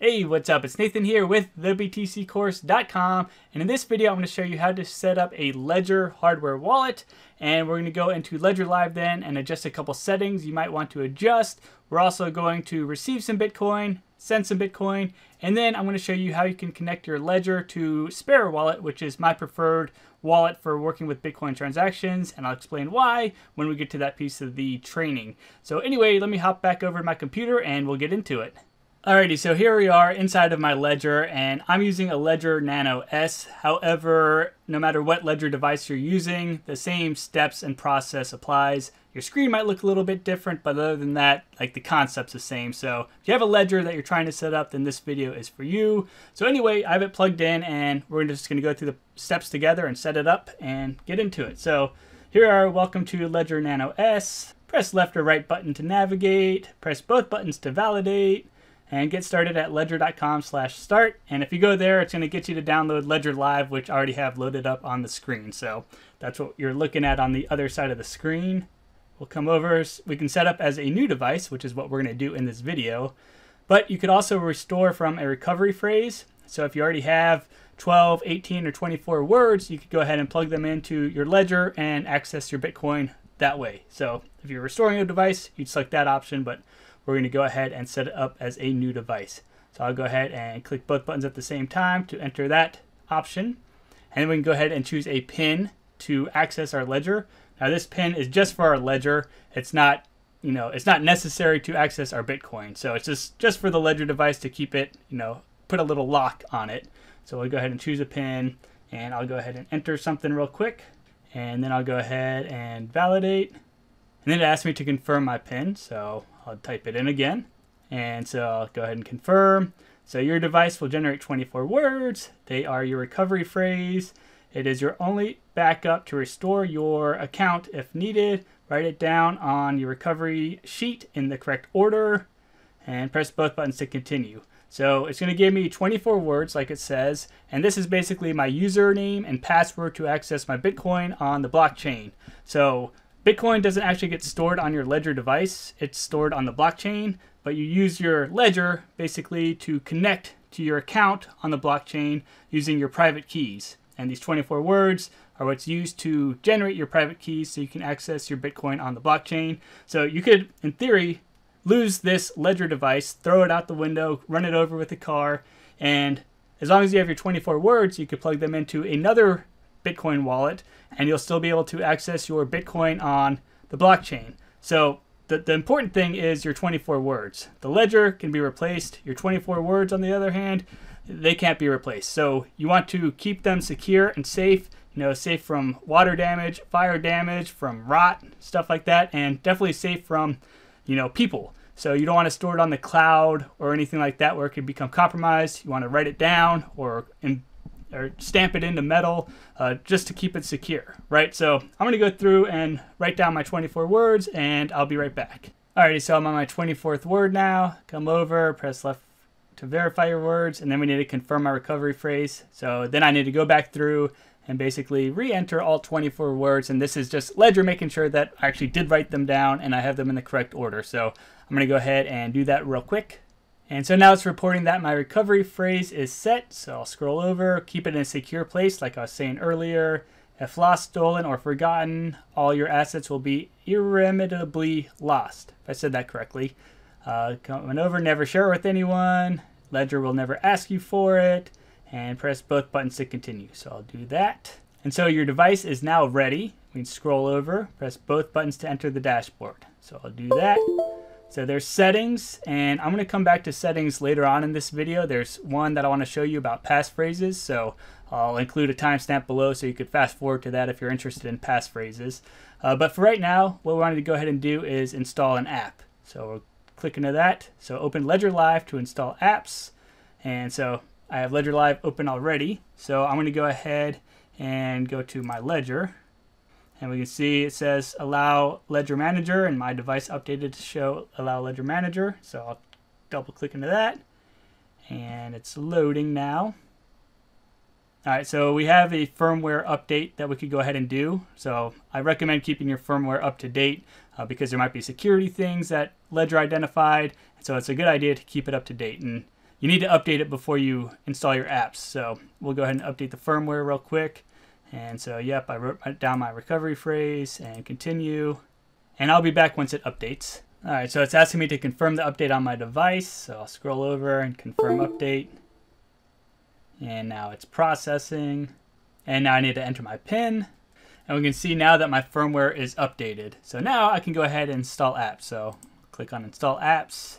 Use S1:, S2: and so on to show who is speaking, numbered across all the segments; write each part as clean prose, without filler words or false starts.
S1: Hey, what's up? It's Nathan here with thebtccourse.com, and in this video I'm going to show you how to set up a Ledger hardware wallet, and we're going to go into Ledger Live then and adjust a couple settings you might want to adjust. We're also going to receive some Bitcoin, send some Bitcoin, and then I'm going to show you how you can connect your Ledger to Sparrow wallet, which is my preferred wallet for working with Bitcoin transactions, and I'll explain why when we get to that piece of the training. So anyway, let me hop back over to my computer and we'll get into it. Alrighty, so here we are inside of my Ledger, and I'm using a Ledger Nano S. However, no matter what Ledger device you're using, the same steps and process applies. Your screen might look a little bit different, but other than that, like, the concept's the same. So if you have a Ledger that you're trying to set up, then this video is for you. So anyway, I have it plugged in, and we're just going to go through the steps together and set it up and get into it. So here we are. Welcome to Ledger Nano S. Press left or right button to navigate. Press both buttons to validate. And get started at ledger.com/start. And if you go there, it's going to get you to download Ledger Live, which I already have loaded up on the screen. So that's what you're looking at on the other side of the screen. We'll come over. We can set up as a new device, which is what we're going to do in this video. But you could also restore from a recovery phrase. So if you already have 12, 18, or 24 words, you could go ahead and plug them into your Ledger and access your Bitcoin that way. So if you're restoring a device, you'd select that option, but we're going to go ahead and set it up as a new device. So I'll go ahead and click both buttons at the same time to enter that option. And then we can go ahead and choose a PIN to access our Ledger. Now this PIN is just for our Ledger. It's not, it's not necessary to access our Bitcoin. So it's just for the Ledger device to keep it, put a little lock on it. So we'll go ahead and choose a PIN, and I'll go ahead and enter something real quick. And then I'll go ahead and validate. And then it asks me to confirm my PIN. So I'll type it in again, and so I'll go ahead and confirm. So your device will generate 24 words. They are your recovery phrase. It is your only backup to restore your account if needed. Write it down on your recovery sheet in the correct order, and press both buttons to continue. So it's going to give me 24 words like it says, and this is basically my username and password to access my Bitcoin on the blockchain. So Bitcoin doesn't actually get stored on your Ledger device. It's stored on the blockchain, but you use your Ledger basically to connect to your account on the blockchain using your private keys. And these 24 words are what's used to generate your private keys so you can access your Bitcoin on the blockchain. So you could, in theory, lose this Ledger device, throw it out the window, run it over with a car, and as long as you have your 24 words, you could plug them into another Bitcoin wallet, and you'll still be able to access your Bitcoin on the blockchain. So the important thing is your 24 words. The Ledger can be replaced. Your 24 words, on the other hand, they can't be replaced. So you want to keep them secure and safe, safe from water damage, fire damage, from rot, stuff like that, and definitely safe from, people. So you don't want to store it on the cloud or anything like that where it could become compromised. You want to write it down or stamp it into metal just to keep it secure, right? So I'm going to go through and write down my 24 words, and I'll be right back. Alrighty, so I'm on my 24th word now. Come over, press left to verify your words, and then we need to confirm my recovery phrase. So then I need to go back through and basically re-enter all 24 words, and this is just Ledger making sure that I actually did write them down and I have them in the correct order. So I'm going to go ahead and do that real quick. And so now it's reporting that my recovery phrase is set. So I'll scroll over, keep it in a secure place like I was saying earlier. If lost, stolen, or forgotten, all your assets will be irremediably lost. If I said that correctly. Coming over, never share it with anyone. Ledger will never ask you for it. And press both buttons to continue. So I'll do that. And so your device is now ready. We can scroll over, press both buttons to enter the dashboard. So I'll do that. So there's settings, and I'm going to come back to settings later on in this video. There's one that I want to show you about passphrases, so I'll include a timestamp below so you could fast forward to that if you're interested in passphrases. But for right now, what we wanted to go ahead and do is install an app. So we'll click into that. So open Ledger Live to install apps, and so I have Ledger Live open already. So I'm going to go ahead and go to my Ledger. And we can see it says allow Ledger Manager, and my device updated to show allow Ledger Manager. So I'll double click into that, and it's loading now. All right, so we have a firmware update that we could go ahead and do. So I recommend keeping your firmware up to date because there might be security things that Ledger identified. So it's a good idea to keep it up to date. And you need to update it before you install your apps. So we'll go ahead and update the firmware real quick. And so, yep, I wrote down my recovery phrase and continue. And I'll be back once it updates. All right, so it's asking me to confirm the update on my device. So I'll scroll over and confirm update. And now it's processing. And now I need to enter my PIN. And we can see now that my firmware is updated. So now I can go ahead and install apps. So click on install apps.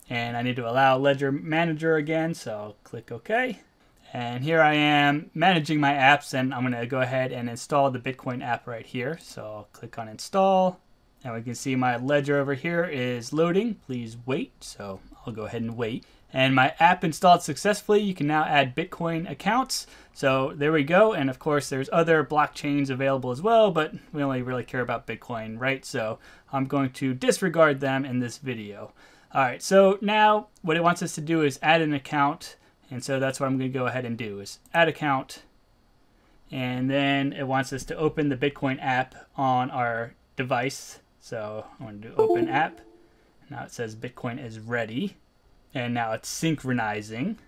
S1: And I need to allow Ledger Manager again. So I'll click OK. And here I am managing my apps, and I'm going to go ahead and install the Bitcoin app right here. So I'll click on install, and we can see my ledger over here is loading. Please wait. So I'll go ahead and wait. And my app installed successfully. You can now add Bitcoin accounts. So there we go. And of course, there's other blockchains available as well, but we only really care about Bitcoin, right? So I'm going to disregard them in this video. All right, so now what it wants us to do is add an account. And so that's what I'm going to go ahead and do is add account. And then it wants us to open the Bitcoin app on our device. So I'm going to do open app. Now it says Bitcoin is ready. And now it's synchronizing.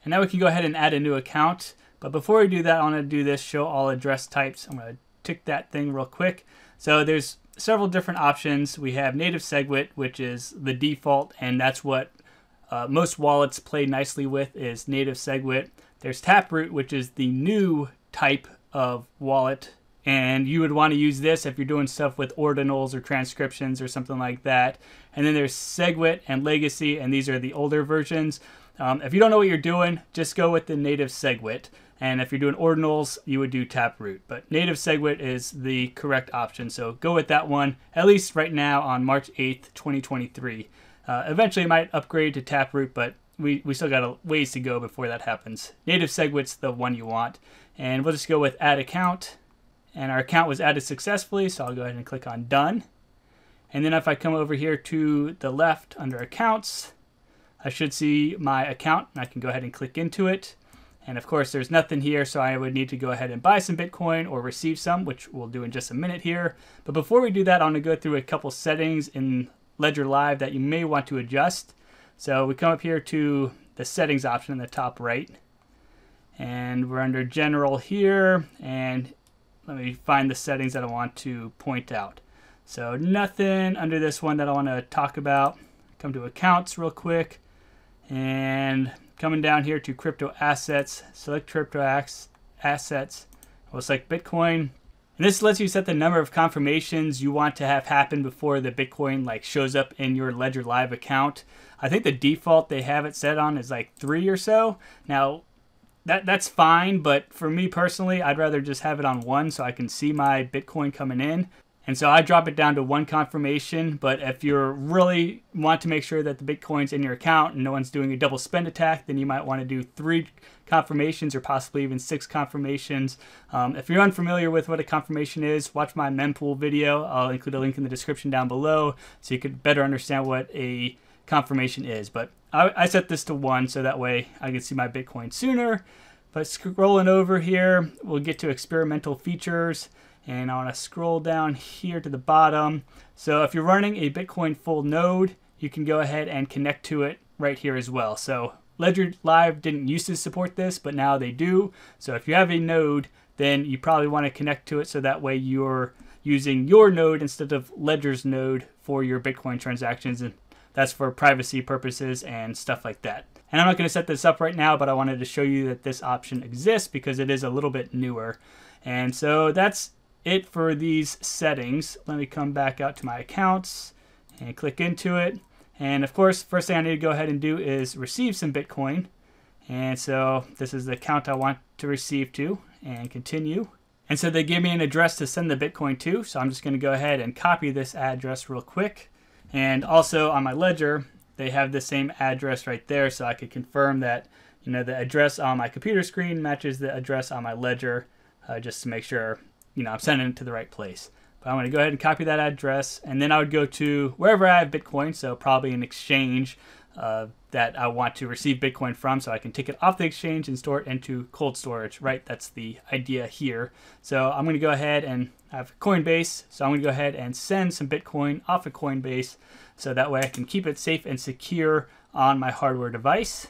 S1: And now we can go ahead and add a new account. But before we do that, I want to do this show all address types. I'm going to tick that thing real quick. So there's several different options. We have native SegWit, which is the default, and that's what most wallets play nicely with, is native SegWit. There's Taproot, which is the new type of wallet, and you would want to use this if you're doing stuff with ordinals or transcriptions or something like that. And then there's SegWit and Legacy, and these are the older versions. If you don't know what you're doing, just go with the native SegWit. And if you're doing ordinals, you would do Taproot. But native SegWit is the correct option, so go with that one, at least right now on March 8th, 2023. Eventually it might upgrade to Taproot, but we still got a ways to go before that happens. Native SegWit's the one you want. And we'll just go with add account. And our account was added successfully, so I'll go ahead and click on done. And then if I come over here to the left under accounts, I should see my account, and I can go ahead and click into it. And of course there's nothing here, so I would need to go ahead and buy some Bitcoin or receive some, which we'll do in just a minute here. But before we do that, I want to go through a couple settings in Ledger Live that you may want to adjust. So we come up here to the settings option in the top right, and we're under general here, and let me find the settings that I want to point out. So nothing under this one that I want to talk about. Come to accounts real quick, and coming down here to crypto assets, select crypto assets, we'll select Bitcoin. And this lets you set the number of confirmations you want to have happen before the Bitcoin shows up in your Ledger Live account. I think the default they have it set on is 3 or so. Now, that's fine, but for me personally, I'd rather just have it on 1 so I can see my Bitcoin coming in. And so I drop it down to 1 confirmation, but if you really want to make sure that the Bitcoin's in your account and no one's doing a double spend attack, then you might want to do 3 confirmations or possibly even 6 confirmations. If you're unfamiliar with what a confirmation is, watch my mempool video. I'll include a link in the description down below so you could better understand what a confirmation is. But I set this to 1 so that way I can see my Bitcoin sooner. But scrolling over here, we'll get to experimental features. And I want to scroll down here to the bottom. So if you're running a Bitcoin full node, you can go ahead and connect to it right here as well. So Ledger Live didn't used to support this, but now they do. So if you have a node, then you probably want to connect to it so that way you're using your node instead of Ledger's node for your Bitcoin transactions. And that's for privacy purposes and stuff like that. And I'm not going to set this up right now, but I wanted to show you that this option exists because it is a little bit newer. And so that's it for these settings. Let me come back out to my accounts and click into it. And of course, first thing I need to go ahead and do is receive some Bitcoin. And so this is the account I want to receive to, and continue. And so they gave me an address to send the Bitcoin to. So I'm just going to go ahead and copy this address real quick. And also on my ledger, they have the same address right there. So I could confirm that, the address on my computer screen matches the address on my ledger, just to make sure I'm sending it to the right place. But I'm going to go ahead and copy that address, and then I would go to wherever I have Bitcoin, so probably an exchange that I want to receive Bitcoin from, so I can take it off the exchange and store it into cold storage, right? That's the idea here. So I'm going to go ahead and I have Coinbase, so I'm going to go ahead and send some Bitcoin off of Coinbase, so that way I can keep it safe and secure on my hardware device.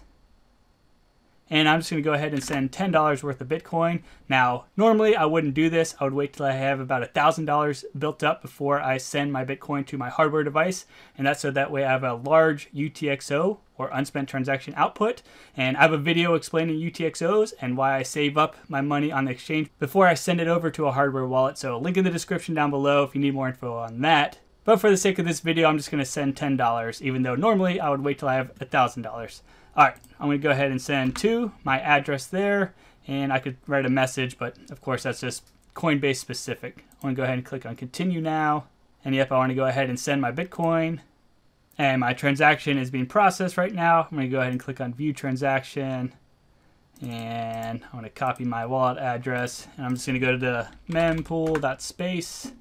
S1: and I'm just going to go ahead and send $10 worth of Bitcoin. Now, normally I wouldn't do this. I would wait till I have about $1,000 built up before I send my Bitcoin to my hardware device, and that's so that way I have a large UTXO, or unspent transaction output. And I have a video explaining UTXOs and why I save up my money on the exchange before I send it over to a hardware wallet. So link in the description down below if you need more info on that. But for the sake of this video, I'm just going to send $10, even though normally I would wait till I have $1,000. All right, I'm going to go ahead and send to my address there, and I could write a message, but of course that's just Coinbase specific. I'm going to go ahead and click on continue now. And yep, I want to go ahead and send my Bitcoin. And my transaction is being processed right now. I'm going to go ahead and click on view transaction. And I'm going to copy my wallet address. And I'm just going to go to the mempool.space.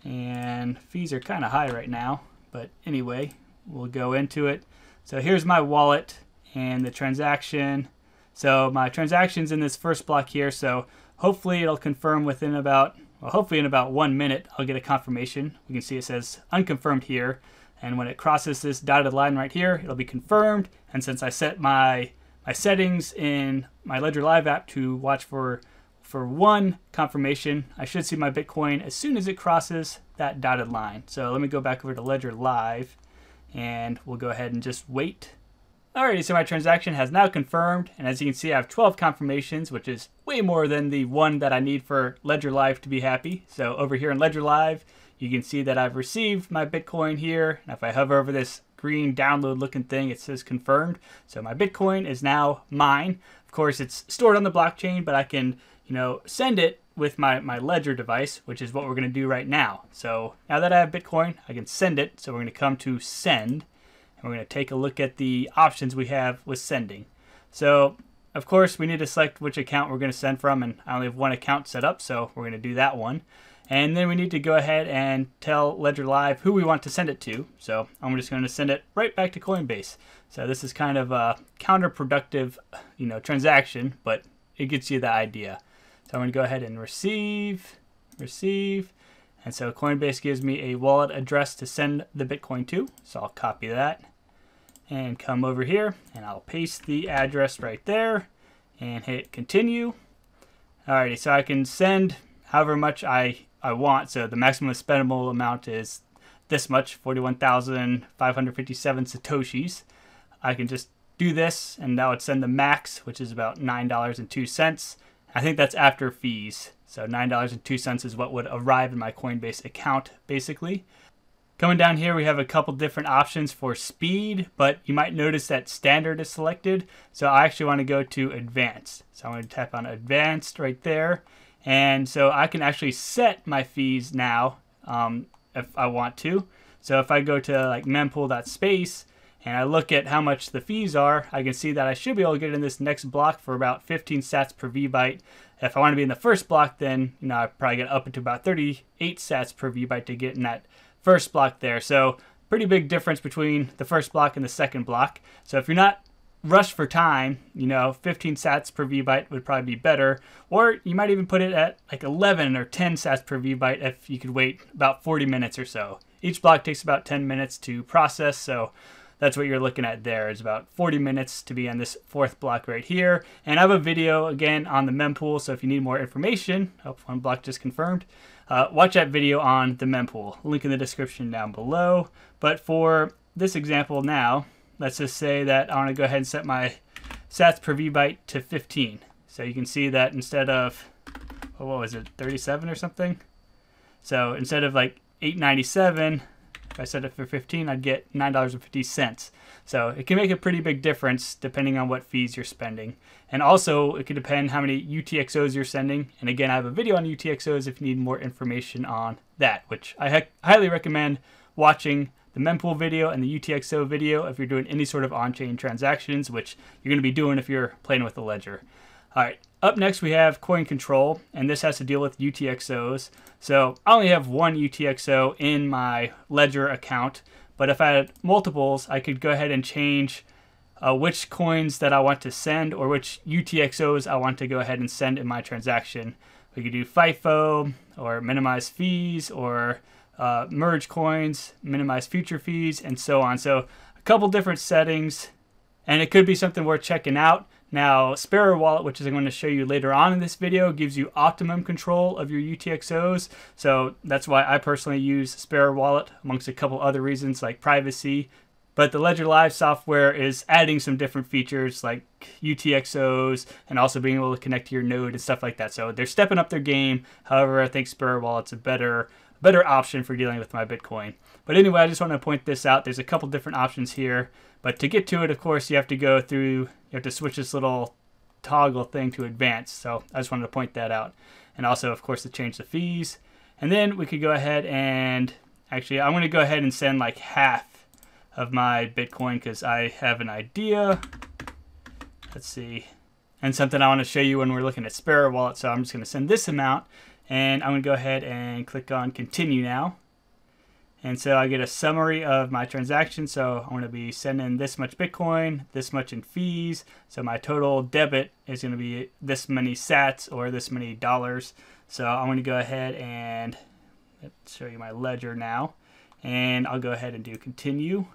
S1: And fees are kind of high right now. But anyway, we'll go into it. So here's my wallet and the transaction. So my transaction's in this first block here. So hopefully it'll confirm within about, well, hopefully in about 1 minute, I'll get a confirmation. We can see it says unconfirmed here. And when it crosses this dotted line right here, it'll be confirmed. And since I set my settings in my Ledger Live app to watch for one confirmation, I should see my Bitcoin as soon as it crosses that dotted line. So let me go back over to Ledger Live, and we'll go ahead and just wait. Alrighty, so my transaction has now confirmed, and as you can see, I have 12 confirmations, which is way more than the one that I need for Ledger Live to be happy. So over here in Ledger Live, you can see that I've received my Bitcoin here. And if I hover over this green download looking thing, it says confirmed. So my Bitcoin is now mine. Of course, it's stored on the blockchain, but I can, send it with my Ledger device, which is what we're going to do right now. So now that I have Bitcoin, I can send it. So we're going to come to send, and we're going to take a look at the options we have with sending. So of course, we need to select which account we're going to send from, and I only have one account set up, so we're going to do that one. And then we need to go ahead and tell Ledger Live who we want to send it to. So I'm just going to send it right back to Coinbase. So this is kind of a counterproductive, transaction, but it gets you the idea. So I'm going to go ahead and receive. And so Coinbase gives me a wallet address to send the Bitcoin to. So I'll copy that and come over here, and I'll paste the address right there and hit continue. Alrighty, so I can send however much I want. So the maximum spendable amount is this much, 41,557 Satoshis. I can just do this, and that would send the max, which is about $9.02. I think that's after fees. So $9.02 is what would arrive in my Coinbase account, basically. Coming down here, we have a couple different options for speed, but you might notice that standard is selected. So I actually want to go to advanced. So I'm going to tap on advanced right there. And so I can actually set my fees now if I want to. So if I go to like mempool.space and I look at how much the fees are, I can see that I should be able to get in this next block for about 15 sats per VByte. If I want to be in the first block, then I probably get up into about 38 sats per VByte to get in that first block there. So pretty big difference between the first block and the second block. So if you're not rushed for time, 15 sats per VByte would probably be better. Or you might even put it at like 11 or 10 sats per VByte if you could wait about 40 minutes or so. Each block takes about 10 minutes to process, so that's what you're looking at there. Is about 40 minutes to be on this fourth block right here. And I have a video again on the mempool, so if you need more information, one block just confirmed, watch that video on the mempool. Link in the description down below. But for this example now, let's just say that I want to go ahead and set my sats per VByte to 15. So you can see that instead of, what was it, 37 or something? So instead of like 897, if I set it for 15, I'd get $9.50. So it can make a pretty big difference depending on what fees you're spending. And also, it could depend how many UTXOs you're sending. And again, I have a video on UTXOs if you need more information on that, which I highly recommend watching the mempool video and the UTXO video if you're doing any sort of on-chain transactions, which you're going to be doing if you're playing with the ledger. All right, up next we have coin control, and this has to deal with UTXOs. So I only have one UTXO in my ledger account, but if I had multiples, I could go ahead and change which coins that I want to send or which UTXOs I want to go ahead and send in my transaction. We could do FIFO or minimize fees or merge coins, minimize future fees, and so on. So a couple different settings, and it could be something worth checking out. Now, Sparrow Wallet, which is I'm going to show you later on in this video, gives you optimum control of your UTXOs. So that's why I personally use Sparrow Wallet, amongst a couple other reasons like privacy. But the Ledger Live software is adding some different features like UTXOs and also being able to connect to your node and stuff like that. So they're stepping up their game. However, I think Sparrow Wallet's a better option for dealing with my Bitcoin. But anyway, I just want to point this out. There's a couple different options here. But to get to it, of course, you have to switch this little toggle thing to advanced. So I just wanted to point that out. And also, of course, to change the fees. And then we could go ahead and, actually, I'm going to go ahead and send like half of my Bitcoin because I have an idea. Let's see. And something I want to show you when we're looking at Sparrow Wallet. So I'm just going to send this amount. And I'm going to go ahead and click on continue now. And so I get a summary of my transaction. So I'm going to be sending this much Bitcoin, this much in fees. So my total debit is going to be this many sats or this many dollars. So I'm going to go ahead and show you my ledger now. And I'll go ahead and do continue.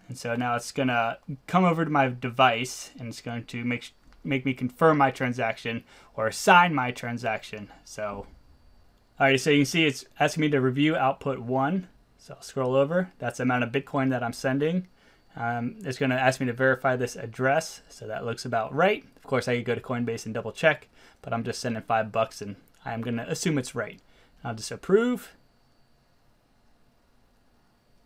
S1: And so now it's going to come over to my device and it's going to make me confirm my transaction or sign my transaction. So, alright, so you can see it's asking me to review output 1. So I'll scroll over. That's the amount of Bitcoin that I'm sending. It's going to ask me to verify this address. So that looks about right. Of course, I could go to Coinbase and double check, but I'm just sending $5 and I'm going to assume it's right. I'll just approve.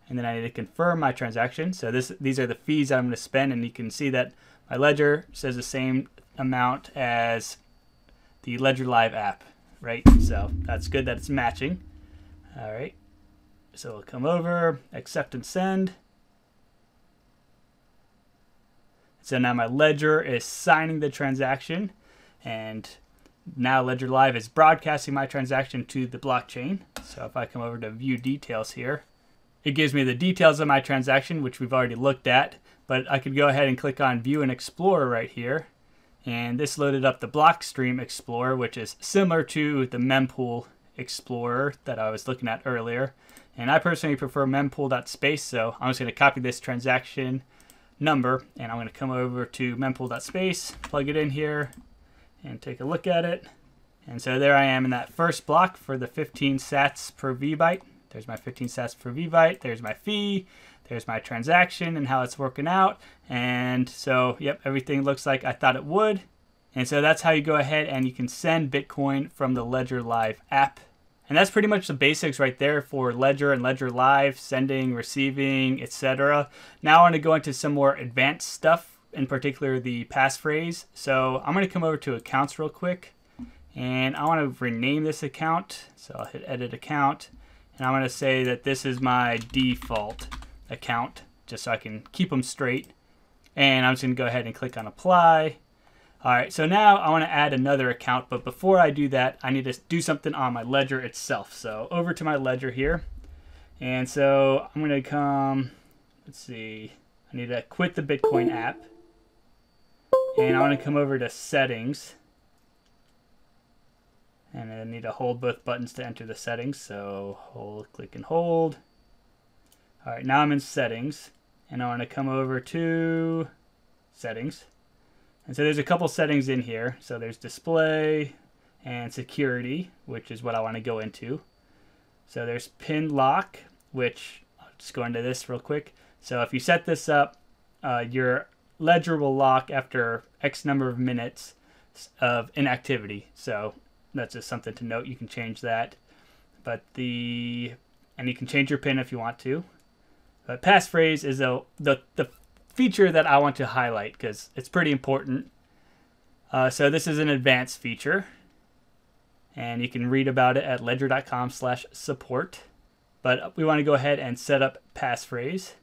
S1: And then I need to confirm my transaction. So these are the fees I'm going to spend, and you can see that my ledger says the same amount as the Ledger Live app, right? So that's good that it's matching. All right. So we'll come over, accept and send. So now my ledger is signing the transaction, and now Ledger Live is broadcasting my transaction to the blockchain. So if I come over to view details here, it gives me the details of my transaction, which we've already looked at, but I could go ahead and click on View and Explorer right here. And this loaded up the Blockstream Explorer, which is similar to the Mempool Explorer that I was looking at earlier. And I personally prefer mempool.space, so I'm just going to copy this transaction number, and I'm going to come over to mempool.space, plug it in here, and take a look at it. And so there I am in that first block for the 15 sats per VByte. There's my 15 sats per VByte. There's my fee. There's my transaction and how it's working out. And so, yep, everything looks like I thought it would. And so that's how you go ahead and you can send Bitcoin from the Ledger Live app. And that's pretty much the basics right there for Ledger and Ledger Live, sending, receiving, etc. Now I want to go into some more advanced stuff, in particular the passphrase. So I'm going to come over to accounts real quick. And I want to rename this account. So I'll hit edit account. And I'm going to say that this is my default account, just so I can keep them straight. And I'm just going to go ahead and click on apply. All right, so now I want to add another account, but before I do that, I need to do something on my ledger itself. So over to my ledger here. And so I'm going to come, let's see, I need to quit the Bitcoin app. And I want to come over to settings. And I need to hold both buttons to enter the settings. So hold, click and hold. All right, now I'm in settings. And I want to come over to settings. And so there's a couple settings in here. So there's display and security, which is what I want to go into. So there's pin lock, which I'll just go into this real quick. So if you set this up, your ledger will lock after X number of minutes of inactivity. So that's just something to note. You can change that. And you can change your pin if you want to. But passphrase is the feature that I want to highlight because it's pretty important. So this is an advanced feature, and you can read about it at ledger.com/support. But we want to go ahead and set up passphrase.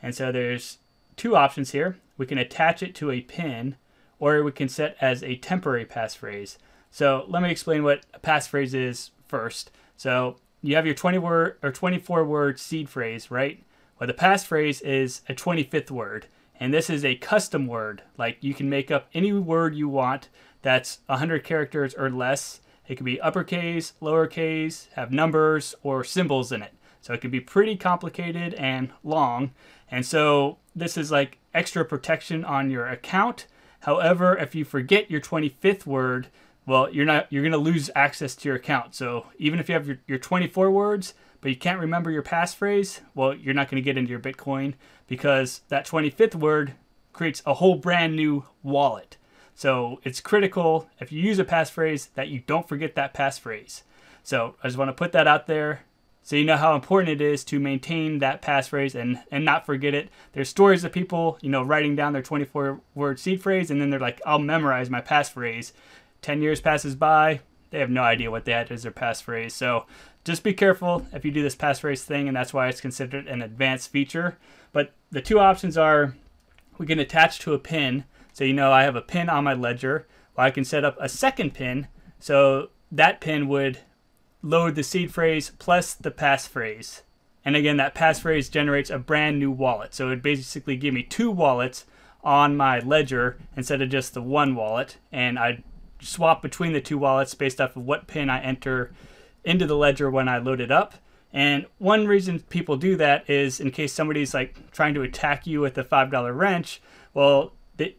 S1: And so there's two options here. We can attach it to a pin, or we can set as a temporary passphrase. So let me explain what a passphrase is first. So you have your 20-word or 24-word seed phrase, right? Well, the passphrase is a 25th word, and this is a custom word. Like, you can make up any word you want that's 100 characters or less. It can be uppercase, lowercase, have numbers or symbols in it. So it can be pretty complicated and long. And so this is like extra protection on your account. However, if you forget your 25th word, well, you're going to lose access to your account. So even if you have your 24 words, but you can't remember your passphrase, well, you're not going to get into your Bitcoin because that 25th word creates a whole brand new wallet. So it's critical if you use a passphrase that you don't forget that passphrase. So I just want to put that out there so you know how important it is to maintain that passphrase and not forget it. There's stories of people, writing down their 24-word seed phrase, and then they're like, I'll memorize my passphrase. 10 years passes by, they have no idea what that is their passphrase. So just be careful if you do this passphrase thing, and that's why it's considered an advanced feature. But the two options are, we can attach to a pin. So I have a pin on my ledger. Well, I can set up a second pin, so that pin would load the seed phrase plus the passphrase. And again, that passphrase generates a brand new wallet. So it would basically give me two wallets on my ledger instead of just the one wallet. And I'd swap between the two wallets based off of what pin I enter into the ledger when I load it up. And one reason people do that is in case somebody's like trying to attack you with a $5 wrench, well,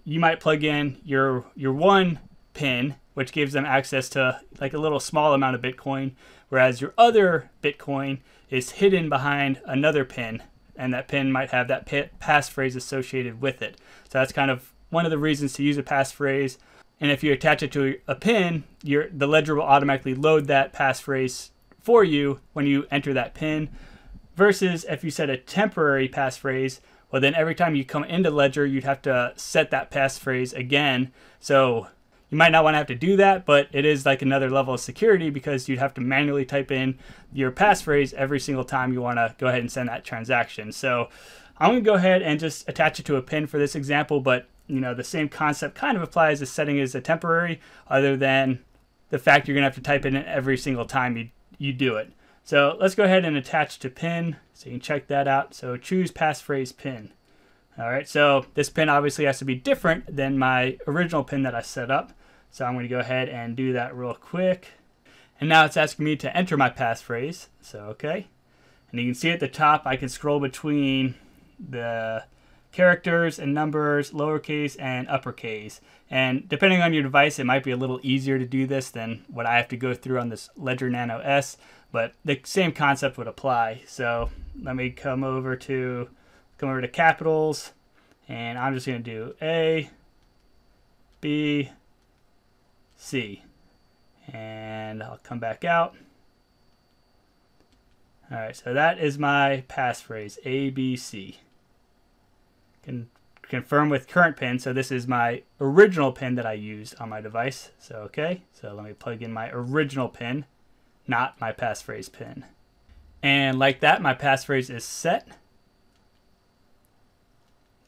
S1: you might plug in your one pin, which gives them access to like a little small amount of Bitcoin, whereas your other Bitcoin is hidden behind another pin, and that pin might have that passphrase associated with it. So that's kind of one of the reasons to use a passphrase. And if you attach it to a pin, the ledger will automatically load that passphrase for you when you enter that pin. Versus if you set a temporary passphrase, well then every time you come into ledger, you'd have to set that passphrase again. So you might not want to have to do that, but it is like another level of security because you'd have to manually type in your passphrase every single time you want to go ahead and send that transaction. So I'm going to go ahead and just attach it to a pin for this example, but the same concept kind of applies. The setting is a temporary, other than the fact you're going to have to type it in every single time you do it. So let's go ahead and attach to pin so you can check that out. So choose passphrase pin. All right, so this pin obviously has to be different than my original pin that I set up. So I'm going to go ahead and do that real quick. And now it's asking me to enter my passphrase. So, okay. And you can see at the top, I can scroll between the characters and numbers, lowercase and uppercase. And depending on your device, it might be a little easier to do this than what I have to go through on this Ledger Nano S, but the same concept would apply. So let me come over to capitals, and I'm just going to do A, B, C, and I'll come back out. All right, so that is my passphrase, ABC. Can confirm with current pin, so this is my original pin that I used on my device. So okay, so let me plug in my original pin, not my passphrase pin. And like that, my passphrase is set.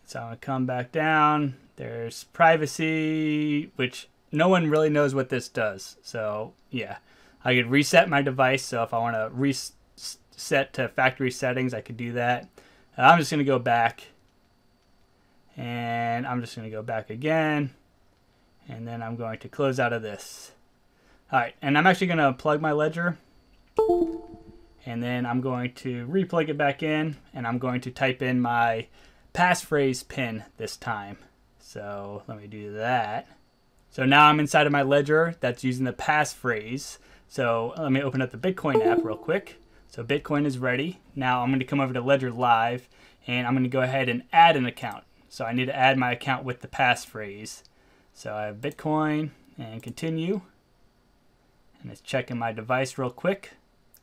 S1: So I'm going to come back down. There's privacy, which no one really knows what this does. So yeah, I could reset my device. So if I want to reset to factory settings, I could do that. I'm just going to go back. And I'm just going to go back again. And then I'm going to close out of this. All right, and I'm actually going to unplug my ledger. And then I'm going to replug it back in. And I'm going to type in my passphrase pin this time. So let me do that. So now I'm inside of my ledger that's using the passphrase. So let me open up the Bitcoin app real quick. So Bitcoin is ready. Now I'm going to come over to Ledger Live, and I'm going to go ahead and add an account. So I need to add my account with the passphrase. So I have Bitcoin and continue. And it's checking my device real quick.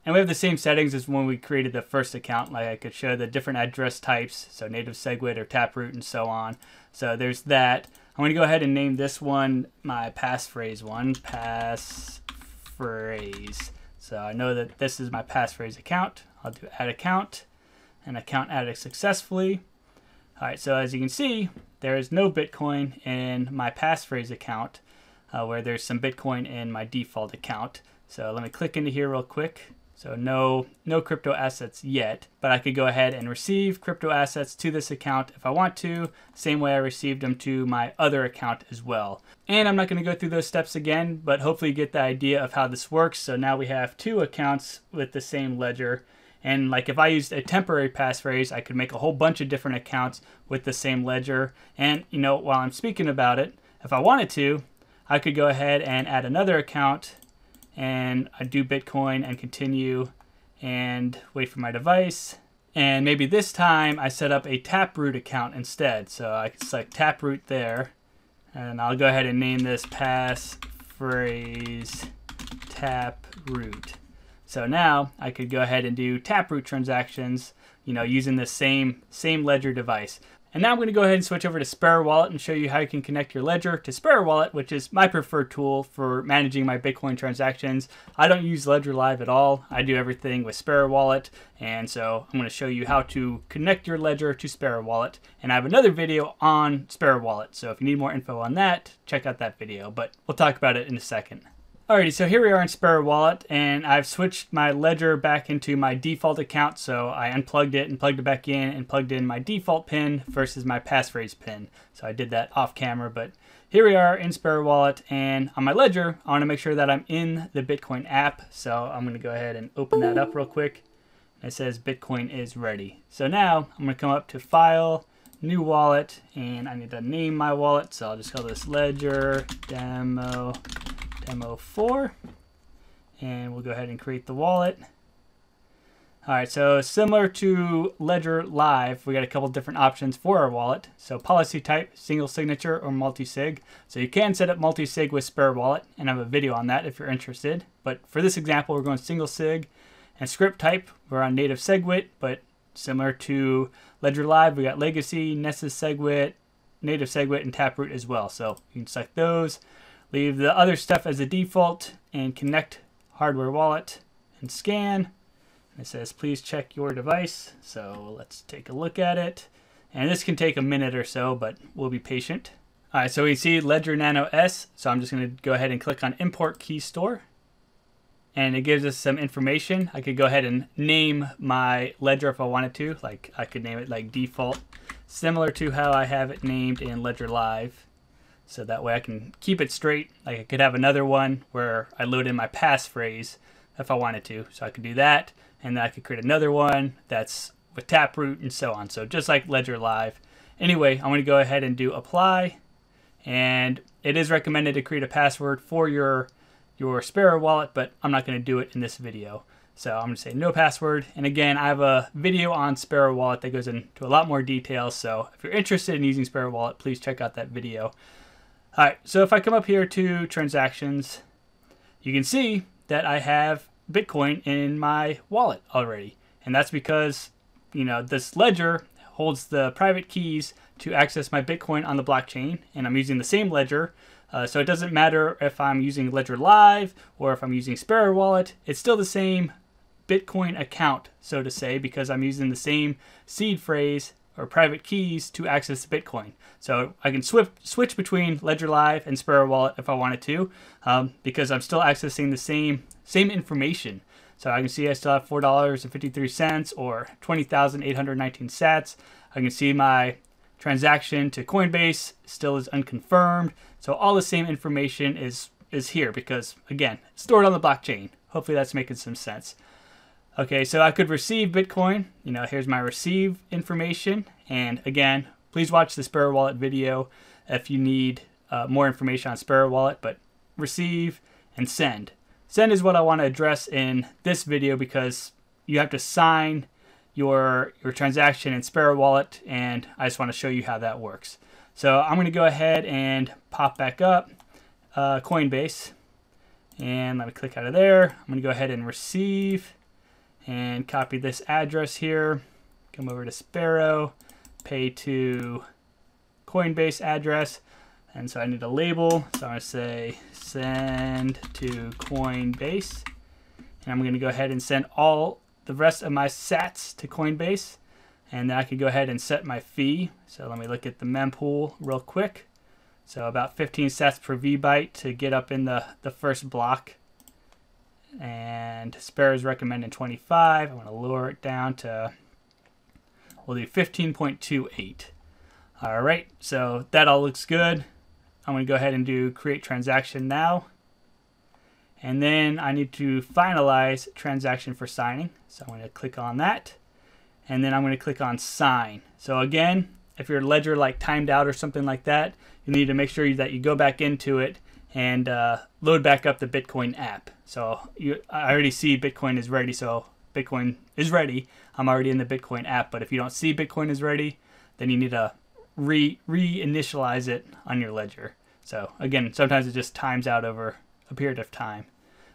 S1: And we have the same settings as when we created the first account. Like I could show the different address types, so native SegWit or Taproot and so on. So there's that. I'm going to go ahead and name this one my passphrase one, passphrase. So I know that this is my passphrase account. I'll do add account, and account added successfully. All right, so as you can see, there is no Bitcoin in my passphrase account, where there's some Bitcoin in my default account. So let me click into here real quick. So no crypto assets yet, but I could go ahead and receive crypto assets to this account if I want to, same way I received them to my other account as well. And I'm not going to go through those steps again, but hopefully you get the idea of how this works. So now we have two accounts with the same ledger. And like if I used a temporary passphrase, I could make a whole bunch of different accounts with the same ledger. And you know, while I'm speaking about it, if I wanted to, I could go ahead and add another account, and I do Bitcoin and continue and wait for my device. And maybe this time I set up a Taproot account instead. So I can select Taproot there, and I'll go ahead and name this Passphrase Taproot. So now I could go ahead and do Taproot transactions, you know, using the same ledger device. And now I'm going to go ahead and switch over to Sparrow Wallet and show you how you can connect your ledger to Sparrow Wallet, which is my preferred tool for managing my Bitcoin transactions. I don't use Ledger Live at all. I do everything with Sparrow Wallet. And so I'm going to show you how to connect your ledger to Sparrow Wallet. And I have another video on Sparrow Wallet. So if you need more info on that, check out that video. But we'll talk about it in a second. Alrighty, so here we are in Sparrow Wallet, and I've switched my ledger back into my default account. So I unplugged it and plugged it back in and plugged in my default PIN versus my passphrase PIN. So I did that off camera, but here we are in Sparrow Wallet, and on my ledger, I want to make sure that I'm in the Bitcoin app. So I'm going to go ahead and open that up real quick. It says Bitcoin is ready. So now I'm going to come up to File, New Wallet, and I need to name my wallet. So I'll just call this Ledger Demo 4, and we'll go ahead and create the wallet. Alright, so similar to Ledger Live, we got a couple different options for our wallet. So policy type, single signature, or multi-sig. So you can set up multi-sig with Sparrow Wallet, and I have a video on that if you're interested. But for this example, we're going single sig. And script type, we're on native SegWit, but similar to Ledger Live, we got legacy, nested SegWit, native SegWit, and Taproot as well. So you can select those. Leave the other stuff as a default and connect hardware wallet and scan. And it says, please check your device. So let's take a look at it. And this can take a minute or so, but we'll be patient. All right, so we see Ledger Nano S. So I'm just going to go ahead and click on Import Key Store. And it gives us some information. I could go ahead and name my ledger if I wanted to. Like I could name it like default, similar to how I have it named in Ledger Live. So that way I can keep it straight. Like I could have another one where I load in my passphrase if I wanted to. So I could do that, and then I could create another one that's with Taproot and so on. So just like Ledger Live. Anyway, I'm going to go ahead and do apply. And it is recommended to create a password for your Sparrow wallet, but I'm not going to do it in this video. So I'm going to say no password. And again, I have a video on Sparrow Wallet that goes into a lot more detail. So if you're interested in using Sparrow Wallet, please check out that video. All right, so if I come up here to transactions, you can see that I have Bitcoin in my wallet already. And that's because, you know, this ledger holds the private keys to access my Bitcoin on the blockchain, and I'm using the same ledger. So it doesn't matter if I'm using Ledger Live or if I'm using Sparrow Wallet, it's still the same Bitcoin account, so to say, because I'm using the same seed phrase or private keys to access Bitcoin. So I can switch between Ledger Live and Sparrow Wallet if I wanted to, because I'm still accessing the same information. So I can see I still have $4.53 or 20,819 sats. I can see my transaction to Coinbase still is unconfirmed. So all the same information is here because, again, it's stored on the blockchain. Hopefully that's making some sense. Okay, so I could receive Bitcoin. You know, here's my receive information. And again, please watch the Sparrow Wallet video if you need more information on Sparrow Wallet. But receive and send. Send is what I want to address in this video because you have to sign your transaction in Sparrow Wallet, and I just want to show you how that works. So I'm going to go ahead and pop back up Coinbase, and let me click out of there. I'm going to go ahead and receive and copy this address here, come over to Sparrow, pay to Coinbase address, and so I need a label, so I'm going to say send to Coinbase, and I'm going to go ahead and send all the rest of my sats to Coinbase, and then I could go ahead and set my fee. So let me look at the mempool real quick. So about 15 sats per VByte to get up in the first block. And Sparrow's recommending 25. I'm going to lower it down to, we'll do 15.28. All right, so that all looks good. I'm going to go ahead and do create transaction now. And then I need to finalize transaction for signing. So I'm going to click on that. And then I'm going to click on sign. So again, if your ledger like timed out or something like that, you need to make sure that you go back into it and load back up the Bitcoin app. So I already see Bitcoin is ready. So Bitcoin is ready. I'm already in the Bitcoin app. But if you don't see Bitcoin is ready, then you need to reinitialize it on your ledger. So again, sometimes it just times out over a period of time.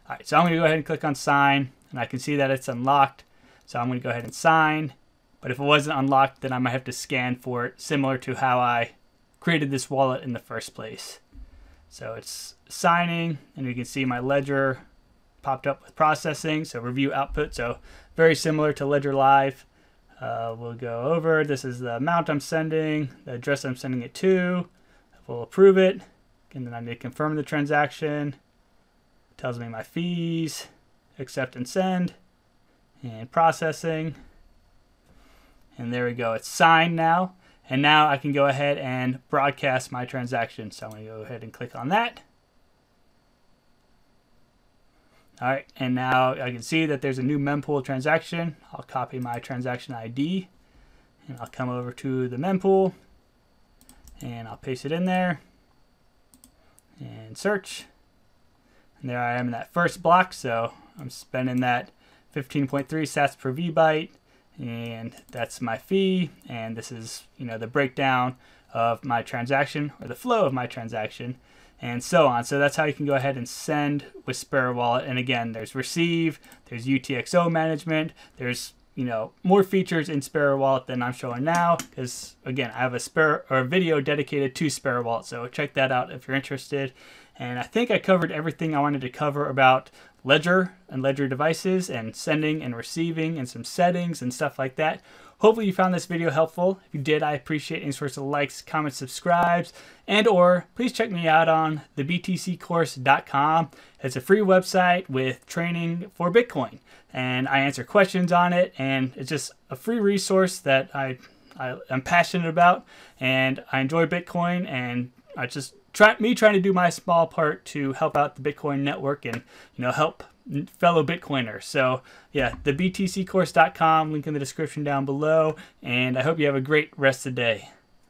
S1: All right, so I'm going to go ahead and click on sign, and I can see that it's unlocked. So I'm going to go ahead and sign. But if it wasn't unlocked, then I might have to scan for it, similar to how I created this wallet in the first place. So it's signing, and you can see my ledger popped up with processing. So review output. So very similar to Ledger Live. We'll go over. This is the amount I'm sending, the address I'm sending it to. We'll approve it, and then I need to confirm the transaction. It tells me my fees, accept and send, and processing. And there we go. It's signed now. And now I can go ahead and broadcast my transaction. So I'm going to go ahead and click on that. All right, and now I can see that there's a new mempool transaction. I'll copy my transaction ID, and I'll come over to the mempool, and I'll paste it in there, and search. And there I am in that first block, so I'm spending that 15.3 sats per VByte, and that's my fee, and this is, you know, the breakdown of my transaction, or the flow of my transaction, and so on. So that's how you can go ahead and send with Sparrow Wallet. And again, there's receive, there's UTXO management, there's, you know, more features in Sparrow Wallet than I'm showing now, because again, I have a video dedicated to Sparrow Wallet, so check that out if you're interested. And I think I covered everything I wanted to cover about Ledger and Ledger devices and sending and receiving and some settings and stuff like that. Hopefully you found this video helpful. If you did, I appreciate any sorts of likes, comments, subscribes, and or please check me out on thebtccourse.com. It's a free website with training for Bitcoin, and I answer questions on it, and it's just a free resource that I'm passionate about, and I enjoy Bitcoin, and I just trying to do my small part to help out the Bitcoin network and, you know, help fellow Bitcoiners. So yeah, thebtccourse.com, link in the description down below, and I hope you have a great rest of the day.